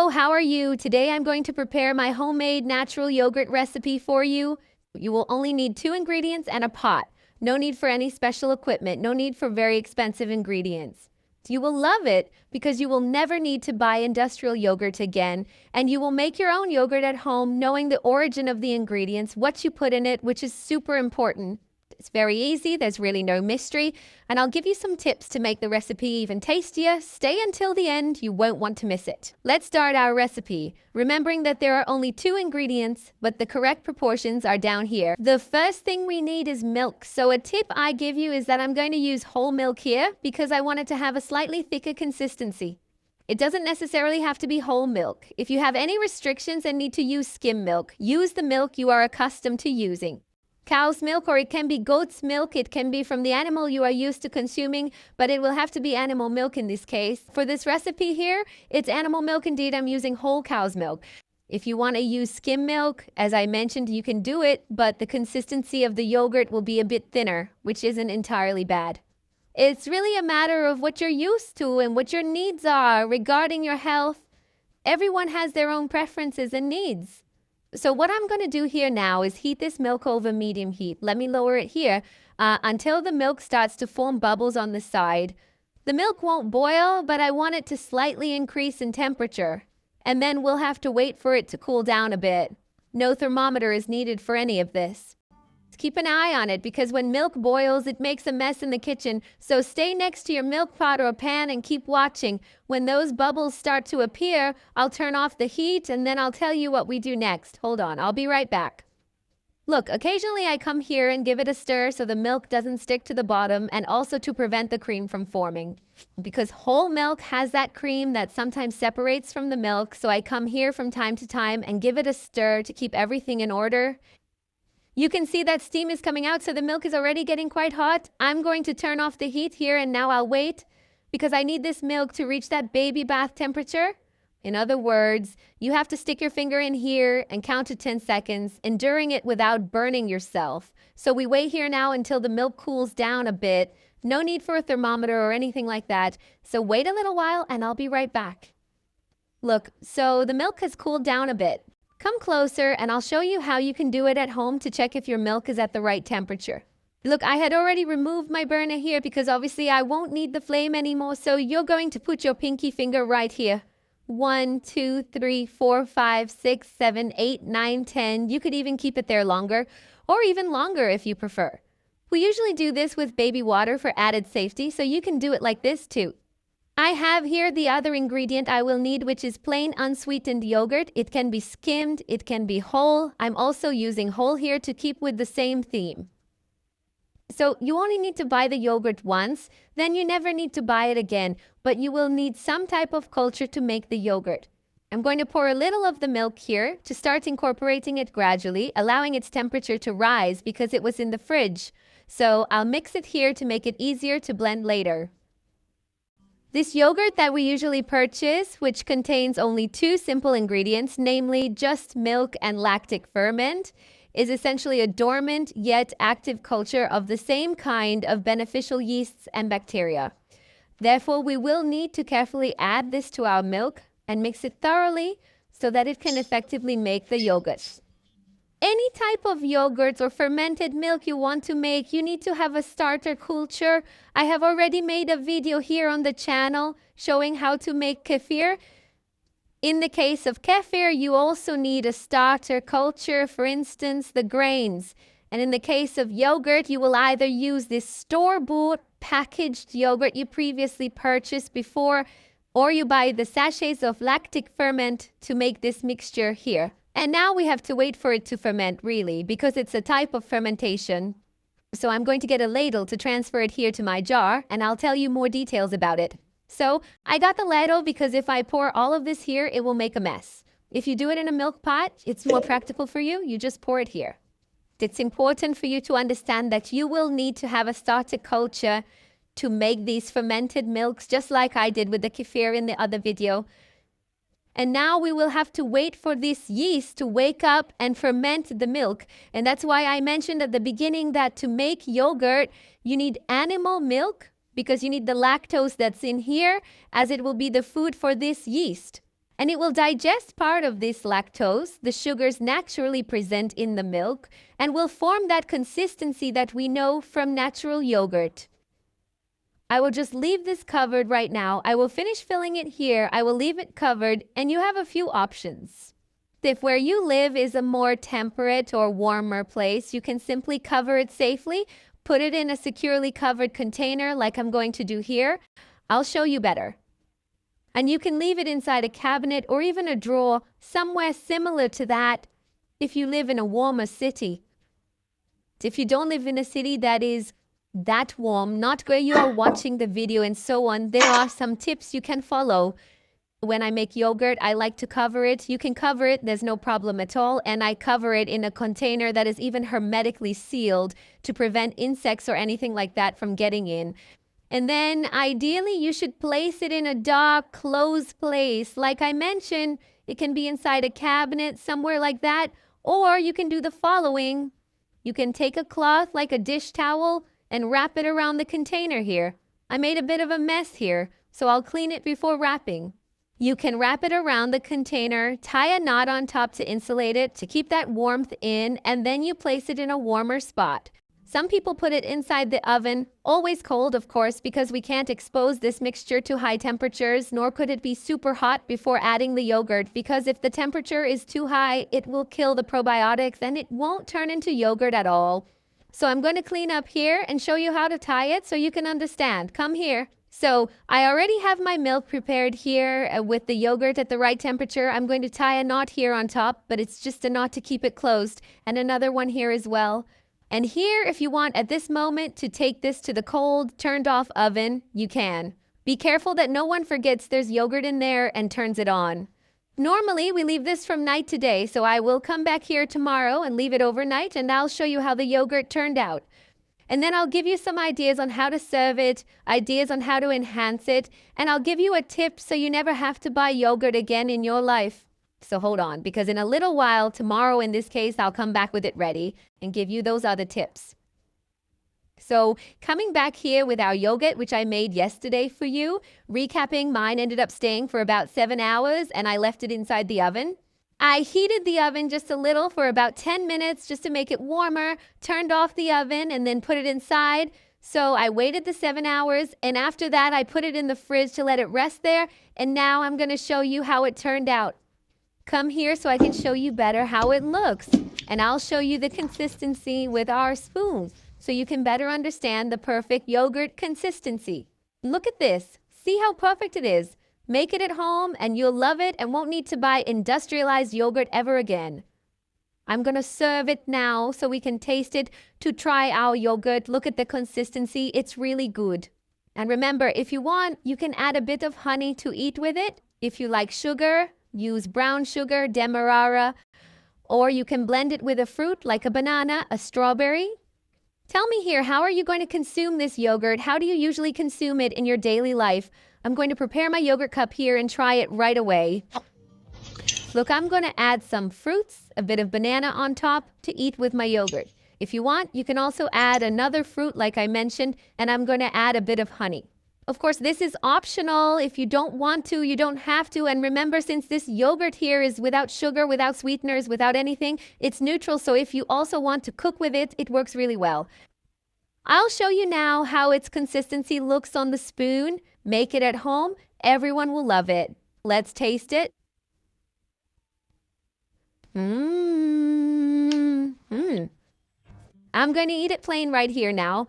Hello, how are you? Today I'm going to prepare my homemade natural yogurt recipe for you. You will only need 2 ingredients and a pot. No need for any special equipment, no need for very expensive ingredients. You will love it because you will never need to buy industrial yogurt again, and you will make your own yogurt at home knowing the origin of the ingredients, what you put in it, which is super important. It's very easy, there's really no mystery, and I'll give you some tips to make the recipe even tastier. Stay until the end, you won't want to miss it. Let's start our recipe, remembering that there are only 2 ingredients, but the correct proportions are down here. The first thing we need is milk, so a tip I give you is that I'm going to use whole milk here because I want it to have a slightly thicker consistency. It doesn't necessarily have to be whole milk. If you have any restrictions and need to use skim milk, use the milk you are accustomed to using. Cow's milk, or it can be goat's milk. It can be from the animal you are used to consuming, but it will have to be animal milk in this case. For this recipe here, it's animal milk indeed. I'm using whole cow's milk. If you want to use skim milk, as I mentioned, you can do it, but the consistency of the yogurt will be a bit thinner, which isn't entirely bad. It's really a matter of what you're used to and what your needs are regarding your health. Everyone has their own preferences and needs. So what I'm going to do here now is heat this milk over medium heat. Let me lower it here until the milk starts to form bubbles on the side. The milk won't boil, but I want it to slightly increase in temperature. And then we'll have to wait for it to cool down a bit. No thermometer is needed for any of this. Keep an eye on it because when milk boils, it makes a mess in the kitchen. So stay next to your milk pot or pan and keep watching. When those bubbles start to appear, I'll turn off the heat and then I'll tell you what we do next. Hold on, I'll be right back. Look, occasionally I come here and give it a stir so the milk doesn't stick to the bottom and also to prevent the cream from forming. Because whole milk has that cream that sometimes separates from the milk, so I come here from time to time and give it a stir to keep everything in order. You can see that steam is coming out, so the milk is already getting quite hot. I'm going to turn off the heat here and now I'll wait because I need this milk to reach that baby bath temperature. In other words, you have to stick your finger in here and count to 10 seconds, enduring it without burning yourself. So we wait here now until the milk cools down a bit. No need for a thermometer or anything like that. So wait a little while and I'll be right back. Look, so the milk has cooled down a bit. Come closer and I'll show you how you can do it at home to check if your milk is at the right temperature. Look, I had already removed my burner here because obviously I won't need the flame anymore, so you're going to put your pinky finger right here. 1, 2, 3, 4, 5, 6, 7, 8, 9, 10. You could even keep it there longer, or even longer if you prefer. We usually do this with baby water for added safety, so you can do it like this too. I have here the other ingredient I will need, which is plain unsweetened yogurt. It can be skimmed, it can be whole. I'm also using whole here to keep with the same theme. So you only need to buy the yogurt once, then you never need to buy it again, but you will need some type of culture to make the yogurt. I'm going to pour a little of the milk here to start incorporating it gradually, allowing its temperature to rise because it was in the fridge. So I'll mix it here to make it easier to blend later. This yogurt that we usually purchase, which contains only 2 simple ingredients, namely just milk and lactic ferment, is essentially a dormant yet active culture of the same kind of beneficial yeasts and bacteria. Therefore, we will need to carefully add this to our milk and mix it thoroughly so that it can effectively make the yogurt. Any type of yogurt or fermented milk you want to make, you need to have a starter culture. I have already made a video here on the channel showing how to make kefir. In the case of kefir, you also need a starter culture, for instance, the grains. And in the case of yogurt, you will either use this store-bought packaged yogurt you previously purchased before, or you buy the sachets of lactic ferment to make this mixture here. And now we have to wait for it to ferment, really, because it's a type of fermentation. So I'm going to get a ladle to transfer it here to my jar, and I'll tell you more details about it. So I got the ladle because if I pour all of this here, it will make a mess. If you do it in a milk pot, it's more practical for you. You just pour it here. It's important for you to understand that you will need to have a starter culture to make these fermented milks, just like I did with the kefir in the other video. And now we will have to wait for this yeast to wake up and ferment the milk. And that's why I mentioned at the beginning that to make yogurt, you need animal milk because you need the lactose that's in here as it will be the food for this yeast. And it will digest part of this lactose, the sugars naturally present in the milk, and will form that consistency that we know from natural yogurt. I will just leave this covered right now. I will finish filling it here. I will leave it covered, and you have a few options. If where you live is a more temperate or warmer place, you can simply cover it safely, put it in a securely covered container like I'm going to do here. I'll show you better. And you can leave it inside a cabinet or even a drawer, somewhere similar to that if you live in a warmer city. If you don't live in a city that is that warm, not where you are watching the video and so on, there are some tips you can follow. When I make yogurt, I like to cover it. You can cover it, there's no problem at all. And I cover it in a container that is even hermetically sealed to prevent insects or anything like that from getting in. And then ideally, you should place it in a dark, closed place. Like I mentioned, it can be inside a cabinet, somewhere like that. Or you can do the following. You can take a cloth like a dish towel and wrap it around the container here. I made a bit of a mess here, so I'll clean it before wrapping. You can wrap it around the container, tie a knot on top to insulate it, to keep that warmth in, and then you place it in a warmer spot. Some people put it inside the oven, always cold, of course, because we can't expose this mixture to high temperatures, nor could it be super hot before adding the yogurt, because if the temperature is too high, it will kill the probiotics and it won't turn into yogurt at all. So I'm going to clean up here and show you how to tie it so you can understand. Come here. So I already have my milk prepared here with the yogurt at the right temperature. I'm going to tie a knot here on top, but it's just a knot to keep it closed, and another one here as well. And here, if you want at this moment to take this to the cold, turned off oven, you can. Be careful that no one forgets there's yogurt in there and turns it on. Normally, we leave this from night to day, so I will come back here tomorrow and leave it overnight, and I'll show you how the yogurt turned out. And then I'll give you some ideas on how to serve it, ideas on how to enhance it, and I'll give you a tip so you never have to buy yogurt again in your life. So hold on, because in a little while, tomorrow in this case, I'll come back with it ready and give you those other tips. So coming back here with our yogurt, which I made yesterday for you, recapping, mine ended up staying for about 7 hours and I left it inside the oven. I heated the oven just a little for about 10 minutes just to make it warmer, turned off the oven and then put it inside. So I waited the 7 hours and after that I put it in the fridge to let it rest there. And now I'm going to show you how it turned out. Come here so I can show you better how it looks. And I'll show you the consistency with our spoon so you can better understand the perfect yogurt consistency. Look at this. See how perfect it is. Make it at home and you'll love it and won't need to buy industrialized yogurt ever again. I'm going to serve it now so we can taste it to try our yogurt. Look at the consistency. It's really good. And remember, if you want, you can add a bit of honey to eat with it. If you like sugar, use brown sugar, demerara, or you can blend it with a fruit like a banana, a strawberry. Tell me here, how are you going to consume this yogurt? How do you usually consume it in your daily life? I'm going to prepare my yogurt cup here and try it right away. Look, I'm going to add some fruits, a bit of banana on top to eat with my yogurt. If you want, you can also add another fruit like I mentioned, and I'm going to add a bit of honey. Of course, this is optional. If you don't want to, you don't have to. And remember, since this yogurt here is without sugar, without sweeteners, without anything, it's neutral. So if you also want to cook with it, it works really well. I'll show you now how its consistency looks on the spoon. Make it at home. Everyone will love it. Let's taste it. I'm going to eat it plain right here now.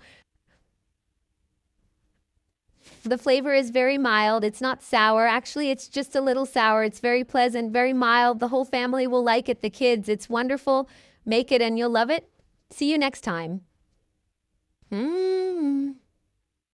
The flavor is very mild. It's not sour. Actually, it's just a little sour. It's very pleasant, very mild. The whole family will like it. The kids, it's wonderful. Make it and you'll love it. See you next time.